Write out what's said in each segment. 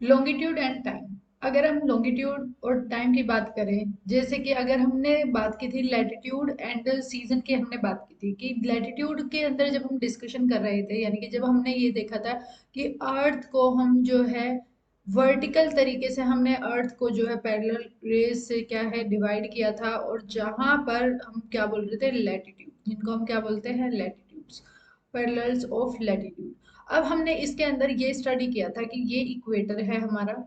Longitude and time. अगर हम longitude और टाइम की बात करें, जैसे कि अगर हमने बात की थी लैटिट्यूड एंड सीजन की, हमने बात की थी कि लैटिट्यूड के अंदर जब हम डिस्कशन कर रहे थे, यानी कि जब हमने ये देखा था कि अर्थ को हम जो है वर्टिकल तरीके से, हमने अर्थ को जो है पैरेलल रेस से क्या है डिवाइड किया था, और जहां पर हम क्या बोल रहे थे, लैटिट्यूड, जिनको हम क्या बोलते हैं, लैटिट्यूड्स, पैरेलल्स ऑफ लैटिट्यूड। अब हमने इसके अंदर ये स्टडी किया था कि ये इक्वेटर है हमारा,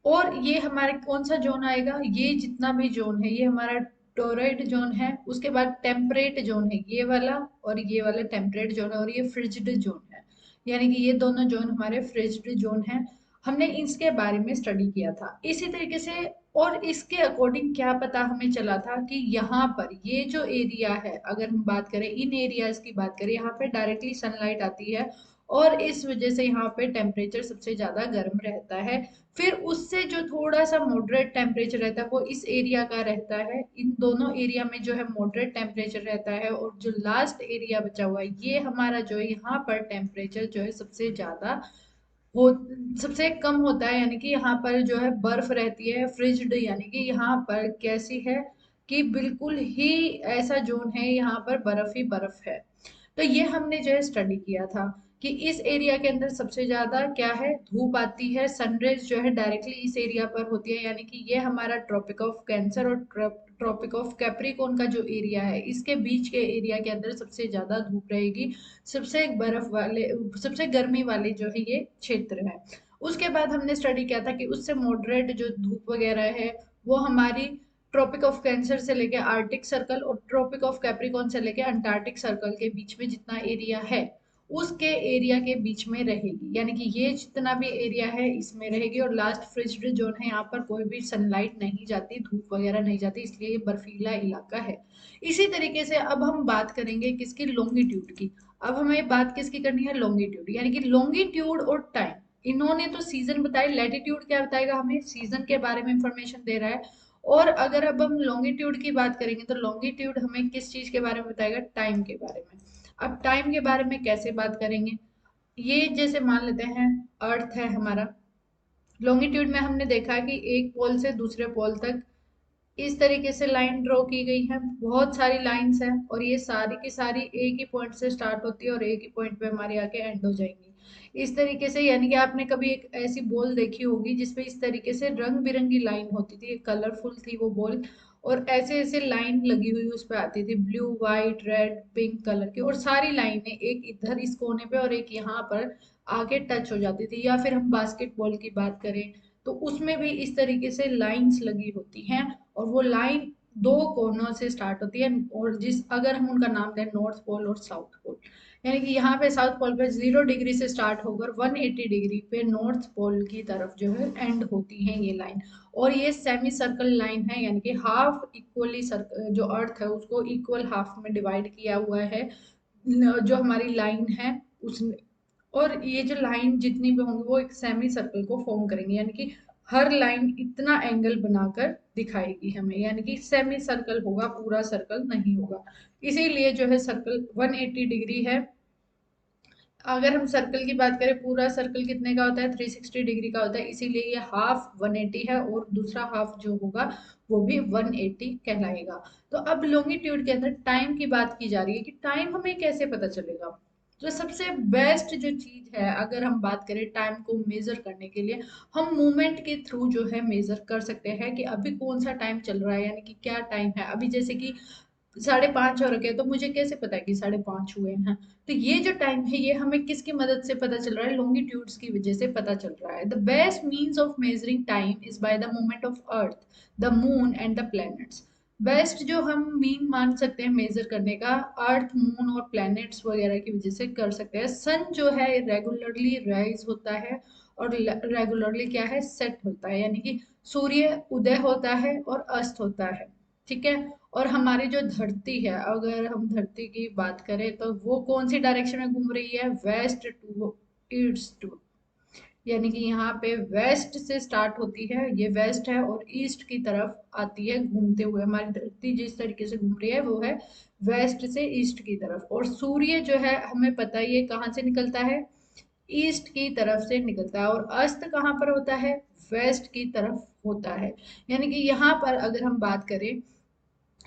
और ये हमारे कौन सा जोन आएगा, ये जितना भी जोन है ये हमारा टोरॉइड जोन है। उसके बाद टेम्परेट जोन है ये वाला, और ये वाला टेम्परेट जोन है, और ये फ्रिज्ड जोन है, यानी कि ये दोनों जोन हमारे फ्रिज्ड जोन है। हमने इसके बारे में स्टडी किया था इसी तरीके से। और इसके अकॉर्डिंग क्या पता हमें चला था कि यहाँ पर ये जो एरिया है, अगर हम बात करें इन एरियाज की बात करें, यहाँ पे डायरेक्टली सनलाइट आती है, और इस वजह से यहाँ पे टेम्परेचर सबसे ज्यादा गर्म रहता है। फिर उससे जो थोड़ा सा मॉडरेट टेम्परेचर रहता है वो इस एरिया का रहता है। इन दोनों एरिया में जो है मॉडरेट टेम्परेचर रहता है, और जो लास्ट एरिया बचा हुआ है ये हमारा जो है, यहाँ पर टेम्परेचर जो है सबसे ज्यादा हो, सबसे कम होता है, यानी कि यहाँ पर जो है बर्फ रहती है, फ्रिज्ड, यानी कि यहाँ पर कैसी है कि बिल्कुल ही ऐसा जोन है, यहाँ पर बर्फ ही बर्फ है। तो ये हमने जो है स्टडी किया था कि इस एरिया के अंदर सबसे ज्यादा क्या है, धूप आती है, सनरेज जो है डायरेक्टली इस एरिया पर होती है, यानी कि ये हमारा ट्रॉपिक ऑफ कैंसर और ट्रॉपिक ऑफ कैप्रिकॉर्न का जो एरिया है, इसके बीच के एरिया के अंदर सबसे ज्यादा धूप रहेगी, सबसे बर्फ वाले, सबसे गर्मी वाले जो है ये क्षेत्र है। उसके बाद हमने स्टडी किया था कि उससे मॉडरेट जो धूप वगैरह है वो हमारी ट्रॉपिक ऑफ कैंसर से लेके आर्टिक सर्कल और ट्रॉपिक ऑफ कैप्रिकॉर्न से लेके अंटार्कटिक सर्कल के बीच में जितना एरिया है उसके एरिया के बीच में रहेगी, यानी कि ये जितना भी एरिया है इसमें रहेगी, और लास्ट फ्रिज्ड जोन है, यहाँ पर कोई भी सनलाइट नहीं जाती, धूप वगैरह नहीं जाती, इसलिए ये बर्फीला इलाका है। इसी तरीके से अब हम बात करेंगे किसकी, लॉन्गिट्यूड की। अब हमें बात किसकी करनी है, लॉन्गिट्यूड, यानी कि लॉन्गिट्यूड और टाइम। इन्होंने तो सीजन बताए, लैटिट्यूड क्या बताएगा, हमें सीजन के बारे में इंफॉर्मेशन दे रहा है। और अगर अब हम लॉन्गिट्यूड की बात करेंगे तो लॉन्गिट्यूड हमें किस चीज के बारे में बताएगा, टाइम के बारे में। अब टाइम के बारे में कैसे बात करेंगे, ये जैसे मान लेते हैं अर्थ है हमारा, लॉन्गिट्यूड में हमने देखा कि एक पोल से दूसरे पोल तक इस तरीके से लाइन ड्रॉ की गई है, बहुत सारी लाइंस हैं, और ये सारी की सारी एक ही पॉइंट से स्टार्ट होती है और एक ही पॉइंट पे हमारी आके एंड हो जाएंगी इस तरीके से। यानी कि आपने कभी एक ऐसी बॉल देखी होगी जिसपे इस तरीके से रंग बिरंगी लाइन होती थी, कलरफुल थी वो बॉल, और ऐसे ऐसे लाइन लगी हुई उस पे आती थी, blue white red pink colour की, और सारी लाइनें एक इधर इस कोने पे और एक यहाँ पर आके टच हो जाती थी। या फिर हम बास्केटबॉल की बात करें तो उसमें भी इस तरीके से लाइंस लगी होती हैं, और वो लाइन दो कोनों से स्टार्ट होती है, और जिस अगर हम उनका नाम दें नॉर्थ पोल और साउथ पोल, यानी कि यहाँ पे साउथ पोल पे 0 डिग्री से स्टार्ट होकर 180 डिग्री पे नॉर्थ पोल की तरफ जो है एंड होती है ये लाइन। और ये सेमी सर्कल लाइन है, यानी कि हाफ इक्वली सर्कल, जो अर्थ है उसको इक्वल हाफ में डिवाइड किया हुआ है जो हमारी लाइन है उसने। और ये जो लाइन जितनी भी होंगी वो एक सेमी सर्कल को फॉर्म करेंगे, यानी कि हर लाइन इतना एंगल बनाकर दिखाएगी हमें, यानी कि सेमी सर्कल होगा, पूरा सर्कल नहीं होगा। इसीलिए जो है सर्कल 180 डिग्री है। अगर हम सर्कल की बात करें, पूरा सर्कल कितने का होता है, 360 डिग्री का होता है, इसीलिए ये हाफ 180 है, और दूसरा हाफ जो होगा वो भी 180 कहलाएगा। तो अब लॉन्गिट्यूड के अंदर टाइम की बात की जा रही है कि टाइम हमें कैसे पता चलेगा। तो सबसे बेस्ट जो चीज है, अगर हम बात करें टाइम को मेजर करने के लिए, हम मूवमेंट के थ्रू जो है मेजर कर सकते हैं कि अभी कौन सा टाइम चल रहा है, यानी कि क्या टाइम है। अभी जैसे कि 5:30 हो रखे हैं, तो मुझे कैसे पता है कि 5:30 हुए हैं। तो ये जो टाइम है ये हमें किसकी मदद से पता चल रहा है, लॉन्गिट्यूड्स की वजह से पता चल रहा है। The best means of measuring time is by the movement of earth, the moon and the planets. Best जो हम मीन मान सकते हैं मेजर करने का, अर्थ मून और प्लैनेट्स वगैरह की वजह से कर सकते हैं। सन जो है रेगुलरली राइज होता है, और रेगुलरली क्या है, सेट होता है, यानी कि सूर्य उदय होता है और अस्त होता है। ठीक है। और हमारी जो धरती है, अगर हम धरती की बात करें तो वो कौन सी डायरेक्शन में घूम रही है, वेस्ट टू ईस्ट टू, यानी कि यहाँ पे वेस्ट से स्टार्ट होती है, ये वेस्ट है, और ईस्ट की तरफ आती है घूमते हुए। हमारी धरती जिस तरीके से घूम रही है वो है वेस्ट से ईस्ट की तरफ। और सूर्य जो है हमें पता ही है कहाँ से निकलता है, ईस्ट की तरफ से निकलता है और अस्त कहाँ पर होता है, वेस्ट की तरफ होता है। यानी कि यहाँ पर अगर हम बात करें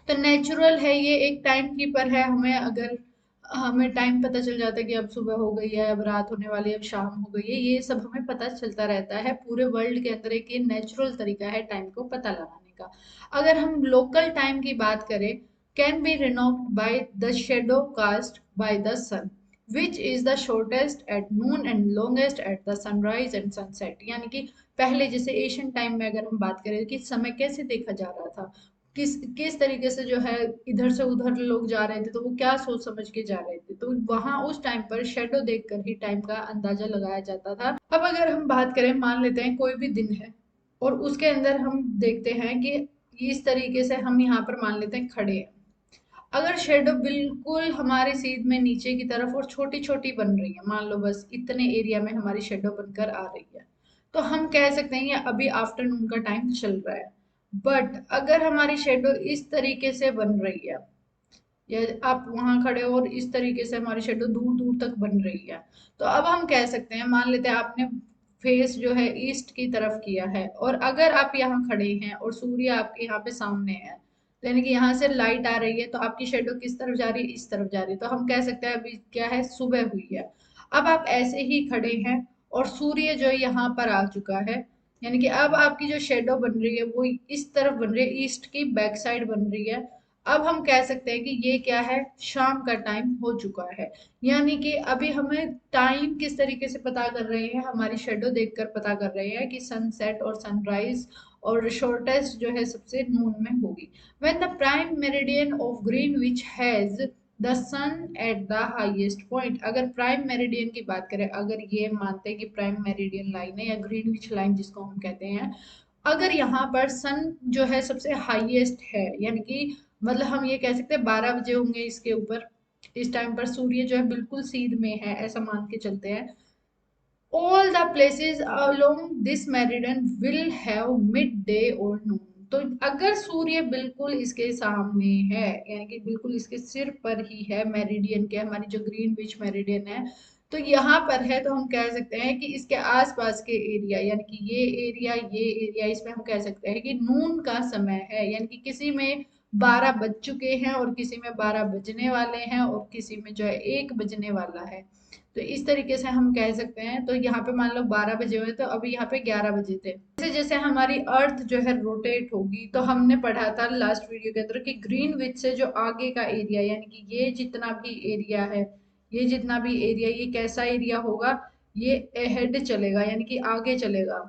तो नेचुरल है, ये एक टाइम कीपर है। हमें अगर हमें टाइम पता चल जाता है कि अब सुबह हो गई है, अब रात होने वाली है, अब शाम हो गई है, ये सब हमें पता चलता रहता है। पूरे वर्ल्ड के अंदर एक ये नेचुरल तरीका है टाइम को पता लगाने का। अगर हम लोकल टाइम की बात करें, can be renewed by the shadow cast by the sun which is the shortest at noon and longest at the sunrise and sunset. यानी कि पहले जैसे एशियन टाइम में अगर हम बात करें कि समय कैसे देखा जा रहा था, किस तरीके से जो है इधर से उधर लोग जा रहे थे, तो वो क्या सोच समझ के जा रहे थे, तो वहां उस टाइम पर शेडो देखकर ही टाइम का अंदाजा लगाया जाता था। अब अगर हम बात करें, मान लेते हैं कोई भी दिन है और उसके अंदर हम देखते हैं कि इस तरीके से हम यहाँ पर मान लेते हैं खड़े हैं। अगर शेडो बिल्कुल हमारे सीध में नीचे की तरफ और छोटी छोटी बन रही है, मान लो बस इतने एरिया में हमारी शेडो बनकर आ रही है, तो हम कह सकते हैं ये अभी आफ्टरनून का टाइम चल रहा है। बट अगर हमारी शेडो इस तरीके से बन रही है, या आप वहां खड़े हो और इस तरीके से हमारी शेडो दूर दूर तक बन रही है, तो अब हम कह सकते हैं, मान लेते हैं आपने फेस जो है ईस्ट की तरफ किया है और अगर आप यहाँ खड़े हैं और सूर्य आपके यहाँ पे सामने है, तो यानी कि यहाँ से लाइट आ रही है, तो आपकी शेडो किस तरफ जा रही है, इस तरफ जा रही है, तो हम कह सकते हैं अभी क्या है, सुबह हुई है। अब आप ऐसे ही खड़े हैं और सूर्य जो है यहाँ पर आ चुका है, यानी कि अब आपकी जो शेडो बन रही है वो इस तरफ बन रही है, ईस्ट की बैक साइड बन रही है। अब हम कह सकते हैं कि ये क्या है, शाम का टाइम हो चुका है। यानी कि अभी हमें टाइम किस तरीके से पता कर रहे हैं, हमारी शेडो देखकर पता कर रहे हैं कि सनसेट और सनराइज और शॉर्टेस्ट जो है सबसे नून में होगी। When the prime meridian of Greenwich has the sun at the highest point. अगर प्राइम मेरिडियन की बात करें, अगर ये मानते हैं कि प्राइम मेरिडियन लाइन है या ग्रीनविच लाइन जिसको हम कहते हैं, अगर यहाँ पर सन जो है सबसे हाईएस्ट है, यानी कि मतलब हम ये कह सकते हैं 12 बजे होंगे इसके ऊपर, इस टाइम पर सूर्य जो है बिल्कुल सीध में है, ऐसा मान के चलते हैं। All the places along this meridian will have mid day और नून। तो अगर सूर्य बिल्कुल इसके सामने है, यानी कि बिल्कुल इसके सिर पर ही है मेरिडियन के, हमारी जो ग्रीनविच मेरिडियन है, तो यहाँ पर है, तो हम कह सकते हैं कि इसके आसपास के एरिया, यानी कि ये एरिया इसमें हम कह सकते हैं कि नून का समय है। यानी कि किसी में 12 बज चुके हैं और किसी में 12 बजने वाले हैं और किसी में जो है 1 बजने वाला है। तो इस तरीके से हम कह सकते हैं। तो यहाँ पे मान लो 12 बजे हुए, तो अभी यहाँ पे 11 बजे थे। जैसे जैसे हमारी अर्थ जो है रोटेट होगी, तो हमने पढ़ा था लास्ट वीडियो के अंदर कि ग्रीन विच से जो आगे का एरिया, यानी कि ये जितना भी एरिया है, ये जितना भी एरिया, ये कैसा एरिया होगा, ये अहेड चलेगा, यानी कि आगे चलेगा।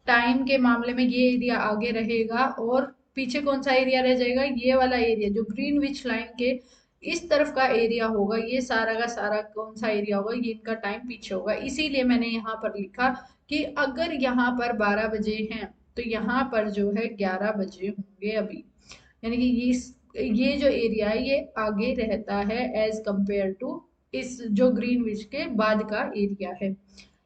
टाइम के मामले में ये एरिया आगे रहेगा और पीछे कौन सा एरिया रह जाएगा, ये वाला एरिया जो ग्रीन विच लाइन के इस तरफ का एरिया होगा, ये सारा का सारा कौन सा एरिया होगा, ये इनका टाइम पीछे होगा। इसीलिए मैंने यहाँ पर लिखा कि अगर यहाँ पर 12 बजे हैं तो यहाँ पर जो है 11 बजे होंगे अभी। यानी कि ये जो एरिया है ये आगे रहता है एज कंपेयर टू इस जो ग्रीन विच के बाद का एरिया है।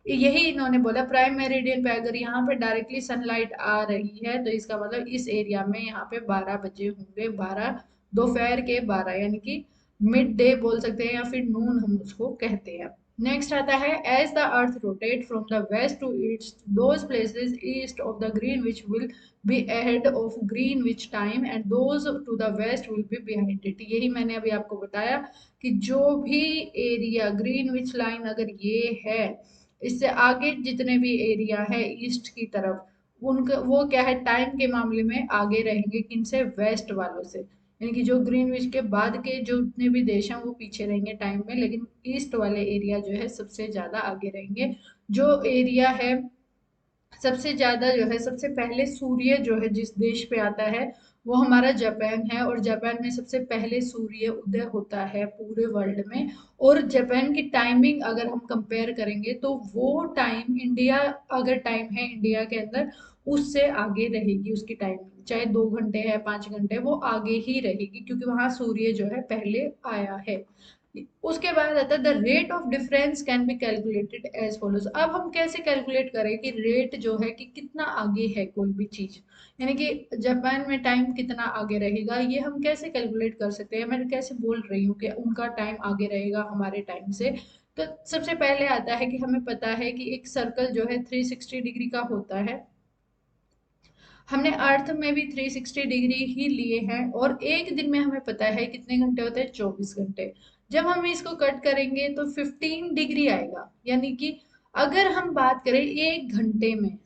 यही इन्होंने बोला, प्राइम मेरिडियन पे अगर यहाँ पे डायरेक्टली सनलाइट आ रही है, तो इसका मतलब इस एरिया में यहाँ पे 12 बजे होंगे, 12 दोपहर के 12, यानी कि मिड डे बोल सकते हैं या फिर नून हम उसको कहते हैं। नेक्स्ट आता है, as the earth rotate from the west to east, those places east of the Greenwich will be ahead of Greenwich time and those to the west will be behind it. यही मैंने अभी आपको बताया कि जो भी area green which line अगर ये है, इससे आगे जितने भी एरिया है ईस्ट की तरफ, उनका वो क्या है, टाइम के मामले में आगे रहेंगे, किनसे, वेस्ट वालों से। यानी कि जो ग्रीनविच के बाद के जो जितने भी देश हैं वो पीछे रहेंगे टाइम में, लेकिन ईस्ट वाले एरिया जो है सबसे ज्यादा आगे रहेंगे। जो एरिया है सबसे ज्यादा जो है, सबसे पहले सूर्य जो है जिस देश पे आता है वो हमारा जापान है, और जापान में सबसे पहले सूर्य उदय होता है पूरे वर्ल्ड में। और जापान की टाइमिंग अगर हम कंपेयर करेंगे तो वो टाइम इंडिया, अगर टाइम है इंडिया के अंदर, उससे आगे रहेगी उसकी टाइमिंग, चाहे 2 घंटे है 5 घंटे, वो आगे ही रहेगी क्योंकि वहां सूर्य जो है पहले आया है। उसके बाद आता है the rate of difference can be calculated as follows. अब हम कैसे कैलकुलेट करें कि रेट जो है कि कितना आगे है कोई भी चीज, यानी कि जापान में टाइम कितना आगे रहेगा, ये हम कैसे कैलकुलेट कर सकते हैं। मैं कैसे बोल रही हूँ कि उनका टाइम आगे रहेगा हमारे टाइम से, तो सबसे पहले आता है कि हमें पता है कि एक सर्कल जो है 360 डिग्री का होता है। हमने अर्थ में भी 360 डिग्री ही लिए हैं, और एक दिन में हमें पता है कितने घंटे होते हैं, 24 घंटे। जब हम इसको कट करेंगे तो 15 डिग्री आएगा, यानी कि अगर हम बात करें एक घंटे में,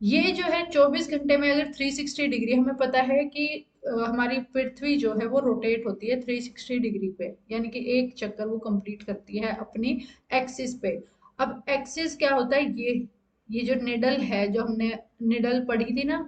ये जो है 24 घंटे में अगर 360 डिग्री, हमें पता है कि हमारी पृथ्वी जो है वो रोटेट होती है 360 डिग्री पे, यानी कि एक चक्कर वो कंप्लीट करती है अपनी एक्सिस पे। अब एक्सिस क्या होता है, ये जो निडल है, जो हमने निडल पढ़ी थी ना,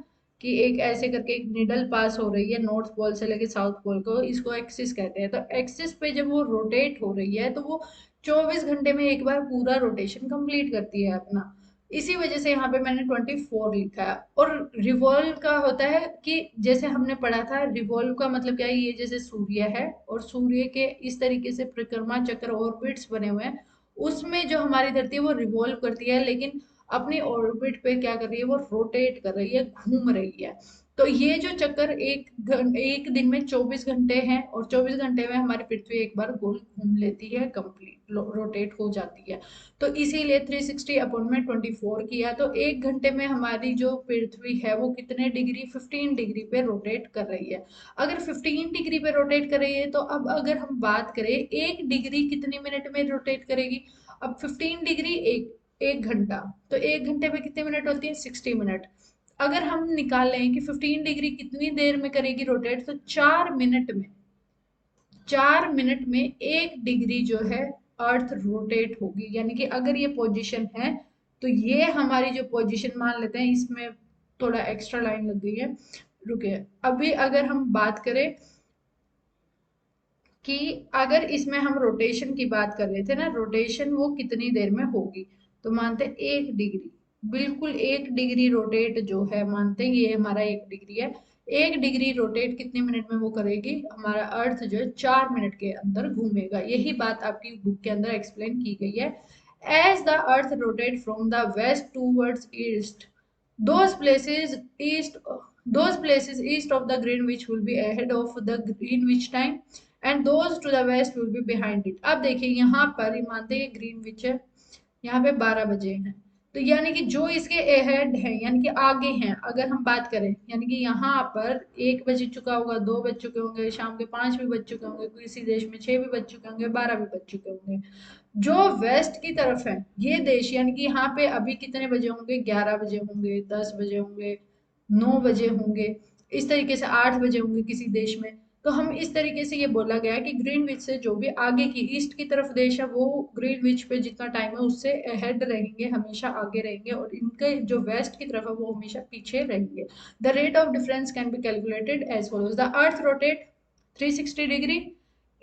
कि एक ऐसे करके एक निडल पास हो रही है नॉर्थ पोल से लेके साउथ पोल को, इसको एक्सिस कहते हैं। तो एक्सिस पे जब वो रोटेट हो रही है तो वो 24 घंटे में एक बार पूरा रोटेशन कंप्लीट करती है अपना। इसी वजह से यहाँ पे मैंने 24 लिखा है। और रिवॉल्व का होता है कि जैसे हमने पढ़ा था, रिवॉल्व का मतलब क्या है, ये जैसे सूर्य है और सूर्य के इस तरीके से परिक्रमा चक्र ऑर्बिट्स बने हुए हैं, उसमें जो हमारी धरती है वो रिवॉल्व करती है, लेकिन अपनी ऑर्बिट पे क्या कर रही है, वो रोटेट कर रही है, घूम रही है। तो ये जो चक्कर एक दिन में 24 घंटे हैं, और 24 घंटे में हमारी पृथ्वी एक बार गोल घूम लेती है, कंप्लीट रोटेट हो जाती है। तो इसीलिए 360 अपॉन में 24 किया, तो एक घंटे में हमारी जो पृथ्वी है वो कितने डिग्री, 15 डिग्री पे रोटेट कर रही है। अगर 15 डिग्री पे रोटेट कर रही है, तो अब अगर हम बात करें एक डिग्री कितने मिनट में रोटेट करेगी, अब 15 डिग्री एक एक घंटा, तो एक घंटे में कितने मिनट होती है, 60 मिनट। अगर हम निकाल लें कि 15 डिग्री कितनी देर में करेगी रोटेट, तो 4 मिनट में, 4 मिनट में एक डिग्री जो है अर्थ रोटेट होगी। यानी कि अगर ये पोजीशन है, तो ये हमारी जो पोजीशन मान लेते हैं, इसमें थोड़ा एक्स्ट्रा लाइन लग गई है, रुके। अभी अगर हम बात करें कि अगर इसमें हम रोटेशन की बात कर रहे थे ना, रोटेशन वो कितनी देर में होगी, तो मानते हैं 1 डिग्री, बिल्कुल 1 डिग्री रोटेट जो है, मानते हैं ये हमारा 1 डिग्री है। 1 डिग्री रोटेट कितने मिनट में वो करेगी, हमारा अर्थ जो है 4 मिनट के अंदर घूमेगा। यही बात आपकी बुक के अंदर एक्सप्लेन की गई है। As the earth rotate from the west towards east, those places east those places east of the Greenwich will be ahead of the Greenwich time, and those to the west will be behind it। अब देखिए यहाँ पर ये मानते हैं Greenwich है, यहाँ पे 12 बजे हैं, तो यानी कि जो इसके अहेड है, यानी कि आगे हैं, अगर हम बात करें, यानी कि यहाँ पर 1 बज चुका होगा, 2 बज चुके होंगे, शाम के 5 भी बज चुके होंगे, किसी देश में 6 भी बज चुके होंगे, 12 भी बज चुके होंगे। जो वेस्ट की तरफ है ये देश, यानी कि यहाँ पे अभी कितने बजे होंगे, 11 बजे होंगे, 10 बजे होंगे, 9 बजे होंगे, इस तरीके से 8 बजे होंगे किसी देश में। तो हम इस तरीके से ये बोला गया है कि ग्रीनविच से जो भी आगे की ईस्ट की तरफ देश है, वो ग्रीनविच पे जितना टाइम है उससे अहेड रहेंगे, हमेशा आगे रहेंगे, और इनके जो वेस्ट की तरफ है वो हमेशा पीछे रहेंगे। The rate of difference can be calculated as follows, the earth rotate 360 degree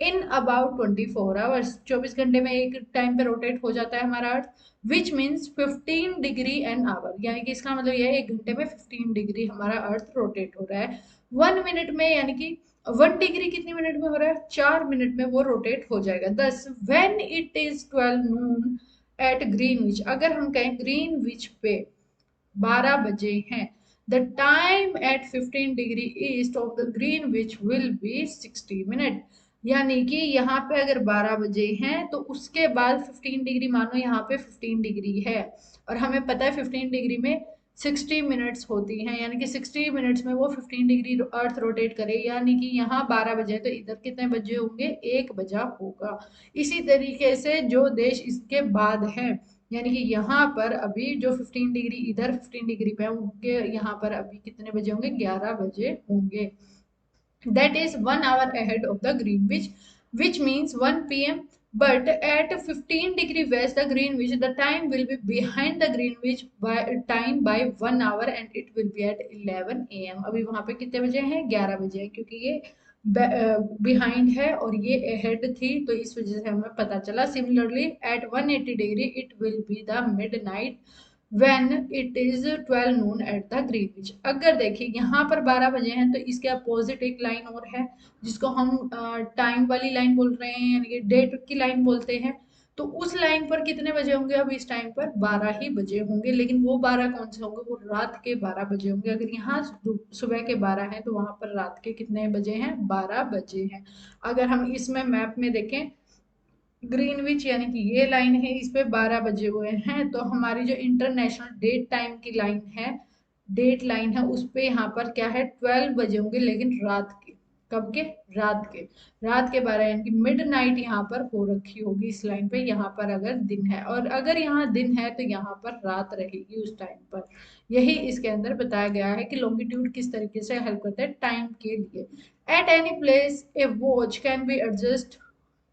in about 24 hours, 24 घंटे में एक टाइम पे रोटेट हो जाता है हमारा earth, which means 15 degree an hour, यानी कि इसका मतलब यह है 1 घंटे में 15 डिग्री हमारा अर्थ रोटेट हो रहा है। 1 मिनट में, यानी कि 1 डिग्री कितनी मिनट में हो रहा है, 4 मिनट में वो रोटेट हो जाएगा। Thus when it is 12 noon at Greenwich, अगर हम कहें ग्रीनविच पे 12 बजे हैं, the time at 15 degree east of the Greenwich will be 60 minute. यानी कि यहाँ पे अगर 12 बजे हैं, तो उसके बाद 15 डिग्री, मानो यहाँ पे 15 डिग्री है, और हमें पता है 15 डिग्री में 60 मिनट्स होती हैं, यानी कि 60 मिनट्स में वो 15 डिग्री अर्थ रोटेट करे, यानी कि यहाँ 12 बजे, तो इधर कितने बजे होंगे, 1 बजा होगा। इसी तरीके से जो देश इसके बाद है, यानी कि यहाँ पर अभी जो 15 डिग्री, इधर 15 डिग्री पे है, उनके यहाँ पर अभी कितने बजे होंगे, 11 बजे होंगे। That is 1 hour ahead of the Greenwich, which means 1 p.m. But at 15 degree west, the Greenwich, the time will be behind the Greenwich by time by 1 hour, and it will be at 11 a.m. अभी वहां पे कितने बजे हैं, 11 बजे हैं, क्योंकि ये बिहाइंड है और ये अहेड थी, तो इस वजह से हमें पता चला। Similarly at 180 degree it will be the midnight when it is 12 noon at the Greenwich. अगर देखिए यहाँ पर 12 बजे हैं, तो इसके अपोजिट एक लाइन और है, जिसको हम टाइम वाली लाइन बोल रहे हैं, यानी कि डेट की लाइन बोलते हैं। तो उस लाइन पर कितने बजे होंगे, अब इस टाइम पर 12 ही बजे होंगे, लेकिन वो 12 कौन से होंगे, वो रात के 12 बजे होंगे। अगर यहाँ सुबह के 12 हैं, तो वहां पर रात के कितने बजे हैं, 12 बजे हैं। अगर हम इसमें मैप में देखें, ग्रीनविच यानी कि ये लाइन है, इस पे 12 बजे हुए हैं। तो हमारी जो इंटरनेशनल डेट टाइम की लाइन है, डेट लाइन है, उस पे यहाँ पर क्या है, 12 बजे होंगे, लेकिन रात के। कब के? रात के। रात के 12 यानी कि मिड नाइट यहाँ पर हो रखी होगी इस लाइन पे, यहाँ पर अगर दिन है, और अगर यहाँ दिन है तो यहाँ पर रात रहेगी उस टाइम पर। यही इसके अंदर बताया गया है कि लॉन्गिट्यूड किस तरीके से हेल्प करता है टाइम के लिए। At any place a watch can be adjust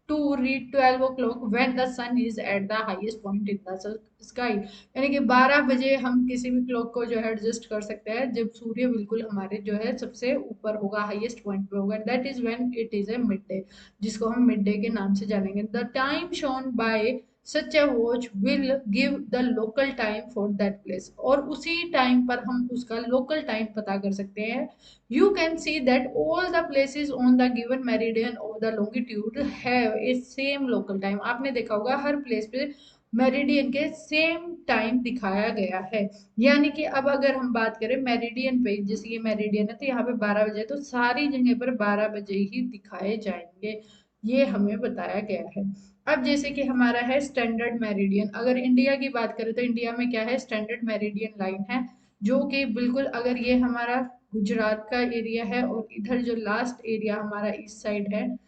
to read 12 o'clock when the sun is at the highest point in the sky। यानी कि 12 बजे हम किसी भी क्लॉक को जो है एडजस्ट कर सकते हैं जब सूर्य बिल्कुल हमारे जो है सबसे ऊपर होगा, हाईएस्ट पॉइंट पे होगा। That is when it is a mid day, जिसको हम मिड डे के नाम से जानेंगे। The time shown by such A watch will give the local time for that place, और उसी टाइम पर हम उसका लोकल टाइम पता कर सकते हैं। You can see that all the places on the given meridian of the longitude have a same local time। आपने देखा होगा हर प्लेस पे मेरिडियन के सेम टाइम दिखाया गया है। यानी कि अब अगर हम बात करें मेरिडियन पे, जैसे ये मेरिडियन है तो यहाँ पे 12 बजे, तो सारी जगह पर 12 बजे ही दिखाए जाएंगे, ये हमें बताया गया है। अब जैसे कि हमारा है स्टैंडर्ड मेरिडियन, अगर इंडिया की बात करें तो इंडिया में क्या है, स्टैंडर्ड मेरिडियन लाइन है, जो कि बिल्कुल अगर ये हमारा गुजरात का एरिया है और इधर जो लास्ट एरिया हमारा इस साइड है,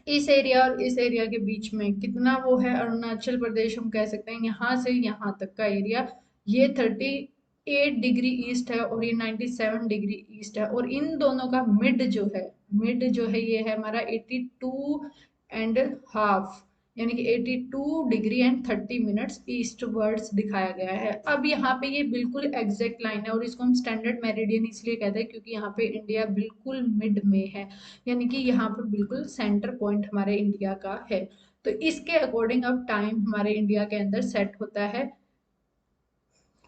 इस एरिया और इस एरिया के बीच में कितना वो है, अरुणाचल प्रदेश हम कह सकते हैं, यहाँ से यहाँ तक का एरिया, ये 38 डिग्री ईस्ट है और ये 97 डिग्री ईस्ट है। और इन दोनों का मिड जो है, मिड जो है ये है हमारा 82.5, यानी कि 82 degree and 30 minutes east words दिखाया गया है। अब यहाँ पे ये बिल्कुल एग्जैक्ट लाइन है और इसको हम स्टैंडर्ड मेरिडियन इसलिए कहते हैं क्योंकि यहाँ पे इंडिया बिल्कुल मिड में है, यानी कि यहाँ पर बिल्कुल सेंटर पॉइंट हमारे इंडिया का है। तो इसके अकॉर्डिंग अब टाइम हमारे इंडिया के अंदर सेट होता है।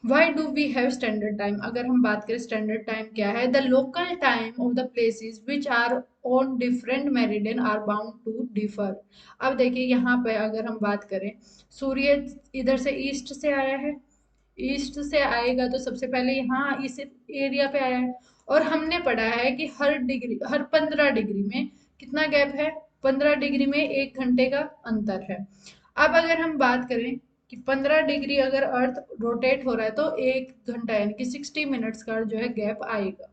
Why do we have standard time? अगर हम बात करें स्टैंडर्ड टाइम क्या है, the local time of the places which are on different meridian are bound to differ. अब देखिए यहाँ पे अगर हम बात करें, सूर्य इधर से ईस्ट से आया है, ईस्ट से आएगा तो सबसे पहले यहाँ इस एरिया पे आया है, और हमने पढ़ा है कि हर 15 डिग्री में कितना गैप है, 15 डिग्री में 1 घंटे का अंतर है। अब अगर हम बात करें कि 15 डिग्री अगर अर्थ रोटेट हो रहा है तो 1 घंटा यानी कि 60 मिनट्स का जो है गैप आएगा।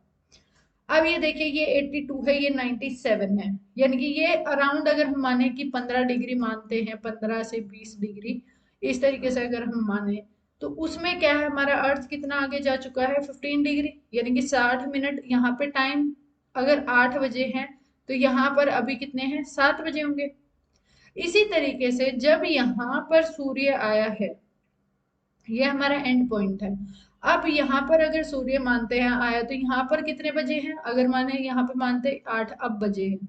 अब ये देखिए ये 82 है, ये 97 है, यानी कि ये अराउंड अगर हम माने कि 15 डिग्री मानते हैं, 15 से 20 डिग्री, इस तरीके से अगर हम माने तो उसमें क्या है, हमारा अर्थ कितना आगे जा चुका है, 15 डिग्री, यानी कि 60 मिनट यहाँ पे टाइम। अगर 8 बजे हैं तो यहाँ पर अभी कितने हैं, 7 बजे होंगे। इसी तरीके से जब यहाँ पर सूर्य आया है, ये हमारा एंड पॉइंट है। अब यहाँ पर अगर सूर्य मानते हैं आया तो यहाँ पर कितने बजे हैं, अगर माने यहाँ पे मानते 8 अब बजे हैं,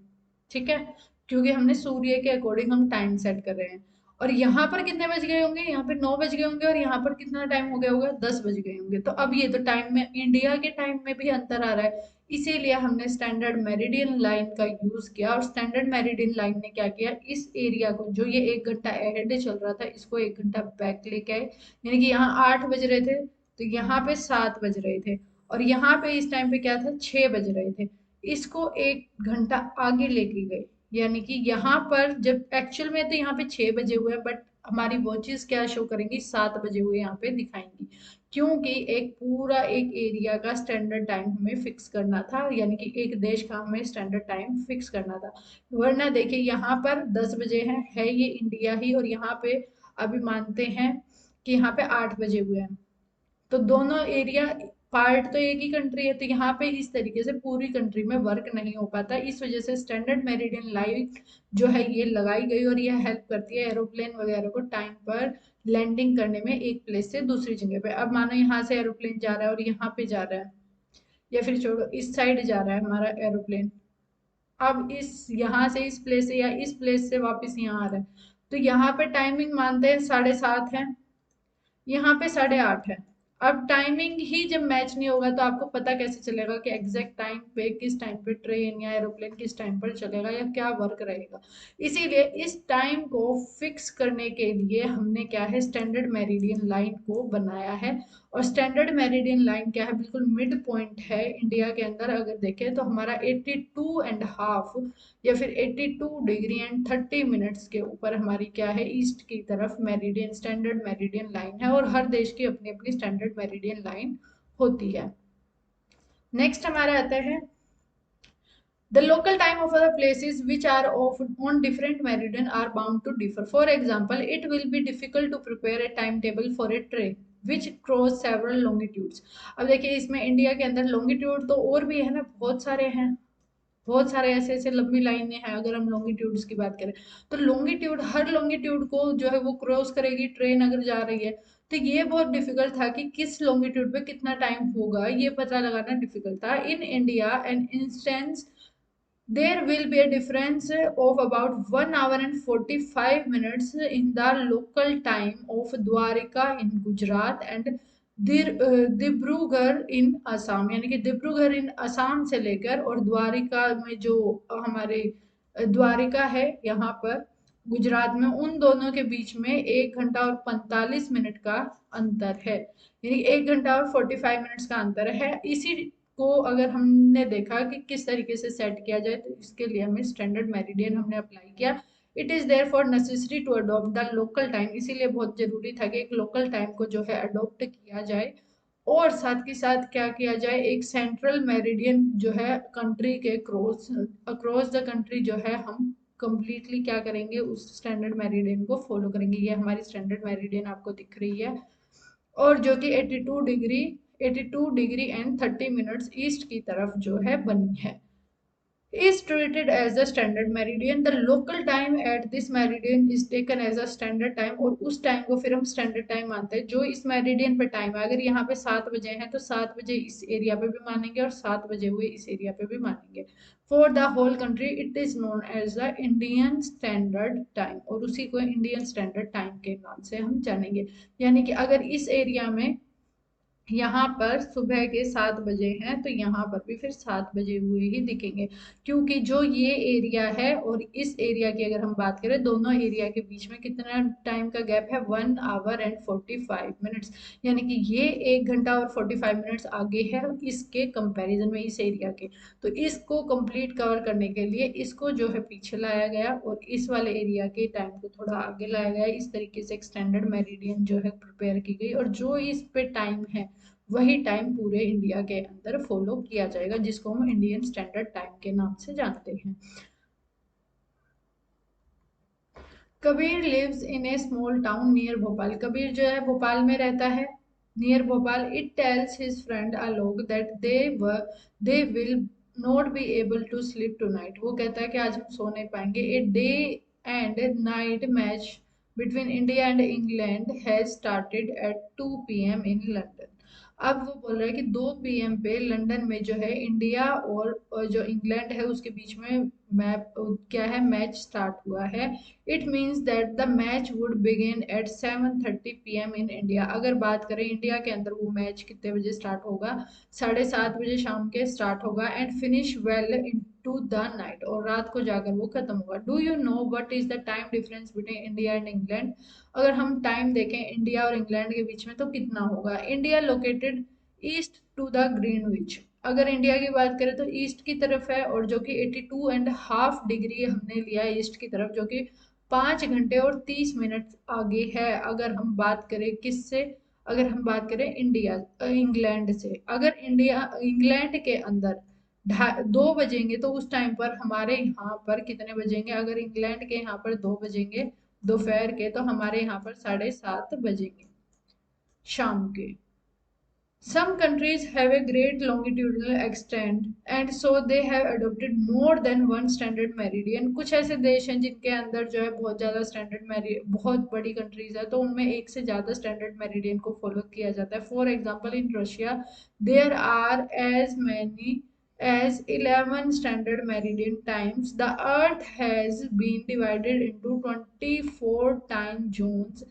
ठीक है, क्योंकि हमने सूर्य के अकॉर्डिंग हम टाइम सेट कर रहे हैं। और यहाँ पर कितने बज गए होंगे, यहाँ पे 9 बज गए होंगे, और यहाँ पर कितना टाइम हो गया होगा, 10 बज गए होंगे। तो अब ये तो टाइम में इंडिया के टाइम में भी अंतर आ रहा है, इसीलिए हमने स्टैंडर्ड मेरिडियन लाइन का यूज किया। और स्टैंडर्ड मेरिडियन लाइन ने क्या किया, इस एरिया को जो ये 1 घंटा अहेड चल रहा था, इसको 1 घंटा बैक लेके आए, यानी कि यहाँ 8 बज रहे थे तो यहाँ पे 7 बज रहे थे, और यहाँ पे इस टाइम पे क्या था, 6 बज रहे थे, इसको 1 घंटा आगे लेके गए। यानी कि यहाँ पर जब एक्चुअल में तो यहाँ पे 6 बजे हुए, बट हमारी वॉचेस क्या शो करेंगी, 7 बजे हुए यहाँ पे दिखाएंगी, क्योंकि एक पूरा एक एरिया का स्टैंडर्ड टाइम हमें फिक्स करना था, यानी कि एक देश का हमें स्टैंडर्ड टाइम फिक्स करना था। वरना देखिए यहाँ पर 10 बजे है ये इंडिया ही, और यहाँ पे अभी मानते हैं कि यहाँ पे 8 बजे हुए हैं, तो दोनों एरिया पार्ट तो एक ही कंट्री है, तो यहाँ पे इस तरीके से पूरी कंट्री में वर्क नहीं हो पाता। इस वजह से स्टैंडर्ड मेरिडियन लाइन जो है ये लगाई गई, और यह हेल्प करती है एरोप्लेन वगैरह को टाइम पर लैंडिंग करने में एक प्लेस से दूसरी जगह पे। अब मानो यहाँ से एरोप्लेन जा रहा है और यहाँ पे जा रहा है, या फिर छोड़ो इस साइड जा रहा है हमारा एरोप्लेन, अब इस यहाँ से इस प्लेस से या इस प्लेस से वापस यहाँ आ रहा है, तो यहाँ पे टाइमिंग मानते हैं 7:30 है, यहाँ पे 8:30 है। अब टाइमिंग ही जब मैच नहीं होगा तो आपको पता कैसे चलेगा कि एग्जैक्ट टाइम पे किस टाइम पे ट्रेन या एरोप्लेन किस टाइम पर चलेगा या क्या वर्क रहेगा। इसीलिए इस टाइम को फिक्स करने के लिए हमने क्या है, स्टैंडर्ड मेरिडियन लाइन को बनाया है। और स्टैंडर्ड मेरिडियन लाइन क्या है, बिल्कुल मिड पॉइंट है इंडिया के अंदर। अगर देखें तो हमारा 82.5 या फिर 82 डिग्री एंड 30 मिनट्स के ऊपर हमारी क्या है, ईस्ट की तरफ मेरिडियन, स्टैंडर्ड मेरिडियन लाइन है। और हर देश की अपनी अपनी स्टैंडर्ड मेरिडियन लाइन होती है। नेक्स्ट हमारा आता है the local time of other places which are of on different meridian are bound to differ. For example, it will be difficult to prepare a timetable for a train which cross several longitudes. अब देखिए इसमें India के अंदर longitude तो और भी है ना, बहुत सारे हैं, बहुत सारे ऐसे ऐसे लंबी लाइनें हैं। अगर हम लॉन्गिट्यूड्स की बात करें तो लॉन्गिट्यूड, हर लॉन्गिट्यूड को जो है वो क्रॉस करेगी ट्रेन अगर जा रही है। तो ये बहुत डिफिकल्ट था कि किस लॉन्गिट्यूड पे कितना टाइम होगा, ये पता लगाना डिफिकल्ट था। In India an instance there will be a difference of about 1 hour and 45 minutes in the local time of Dwarika in Gujarat and Dibrugarh in Assam. यानी कि डिब्रूगढ़ इन असम से लेकर और द्वारिका में जो हमारे द्वारिका है यहाँ पर गुजरात में, उन दोनों के बीच में 1 घंटा और 45 मिनट का अंतर है। यानी 1 घंटा और 45 मिनट्स का अंतर है। इसी को अगर हमने देखा कि किस तरीके से सेट किया जाए तो इसके लिए हमें स्टैंडर्ड मेरिडियन हमने अप्लाई किया। It is therefore necessary to adopt the local time, इसीलिए बहुत जरूरी था कि एक लोकल टाइम को जो है अडॉप्ट किया जाए। और साथ के साथ क्या किया जाए, एक सेंट्रल मेरिडियन जो है कंट्री के क्रॉस अक्रॉस द कंट्री जो है हम कंप्लीटली क्या करेंगे, उस स्टैंडर्ड मेरिडियन को फॉलो करेंगे। ये हमारी स्टैंडर्ड मेरिडियन आपको दिख रही है और जो कि 82 डिग्री एंड 30 मिनट्स ईस्ट की तरफ जो है बनी है, is treated as a standard meridian. The local time at this meridian is taken as a standard time। और उस टाइम को फिर हम स्टैंडर्ड टाइम मानते हैं जो इस मेरिडियन पे टाइम है। अगर यहाँ पे 7 बजे है तो 7 बजे इस एरिया पे भी मानेंगे और 7 बजे हुए इस एरिया पे भी मानेंगे। For the whole country it is known as the Indian standard time, और उसी को इंडियन स्टैंडर्ड टाइम के नाम से हम जानेंगे। यानी कि अगर इस एरिया में यहाँ पर सुबह के 7 बजे हैं तो यहाँ पर भी फिर 7 बजे हुए ही दिखेंगे, क्योंकि जो ये एरिया है और इस एरिया की अगर हम बात करें, दोनों एरिया के बीच में कितना टाइम का गैप है, 1 आवर एंड 45 मिनट्स। यानी कि ये 1 घंटा और 45 मिनट्स आगे है इसके कंपैरिजन में, इस एरिया के। तो इसको कंप्लीट कवर करने के लिए इसको जो है पीछे लाया गया और इस वाले एरिया के टाइम को थोड़ा आगे लाया गया। इस तरीके से एक स्टैंडर्ड मेरिडियन जो है प्रिपेयर की गई और जो इस पे टाइम है वही टाइम पूरे इंडिया के अंदर फॉलो किया जाएगा, जिसको हम इंडियन स्टैंडर्ड टाइम के नाम से जानते हैं। Kabir lives in a small town near Bhopal. Kabir जो है भोपाल में रहता है, near Bhopal. It tells his friend Alok that they will not be able to sleep tonight. वो कहता है कि आज हम सो नहीं पाएंगे। A day and night match between India and England has started at 2 PM in London. अब वो बोल रहा है कि 2 PM पे लंदन में जो है इंडिया और जो इंग्लैंड है उसके बीच में मैप क्या है, मैच स्टार्ट हुआ है। It means that the match would begin eight 7:30 PM in India. अगर बात करें इंडिया के अंदर वो मैच कितने बजे स्टार्ट होगा, 7:30 बजे शाम के स्टार्ट होगा and finish well into the night, और रात को जाकर वो खत्म होगा। Do you know what is the time difference between India and England. अगर हम टाइम देखें इंडिया और इंग्लैंड के बीच में तो कितना होगा। India located east to the Greenwich. अगर इंडिया की बात करें तो ईस्ट की तरफ है और जो कि 82.5 डिग्री हमने लिया है ईस्ट की तरफ, जो कि 5 घंटे और 30 मिनट आगे है। अगर हम बात करें किससे, अगर हम बात करें इंडिया इंग्लैंड से। अगर इंडिया इंग्लैंड के अंदर 2 बजेंगे तो उस टाइम पर हमारे यहाँ पर कितने बजेंगे, अगर इंग्लैंड के यहाँ पर 2 बजेंगे दोपहर के तो हमारे यहाँ पर 7:30 बजेंगे शाम के। Some countries have a great longitudinal extent and so they have adopted more than one standard meridian। कुछ ऐसे देश हैं जिनके अंदर जो है बहुत ज़्यादा स्टैंडर्ड मेरिडियन, बहुत बड़ी कंट्रीज है तो उनमें एक से ज़्यादा स्टैंडर्ड मेरिडियन को फॉलो किया जाता है। For example in Russia there are as many as 11 standard meridian times। The earth has been divided into 24 time zones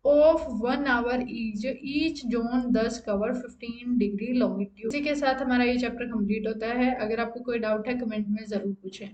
of 1 hour each zone thus cover 15 degree longitude. इसी के साथ हमारा ये chapter complete होता है। अगर आपको कोई डाउट है कमेंट में ज़रूर पूछें।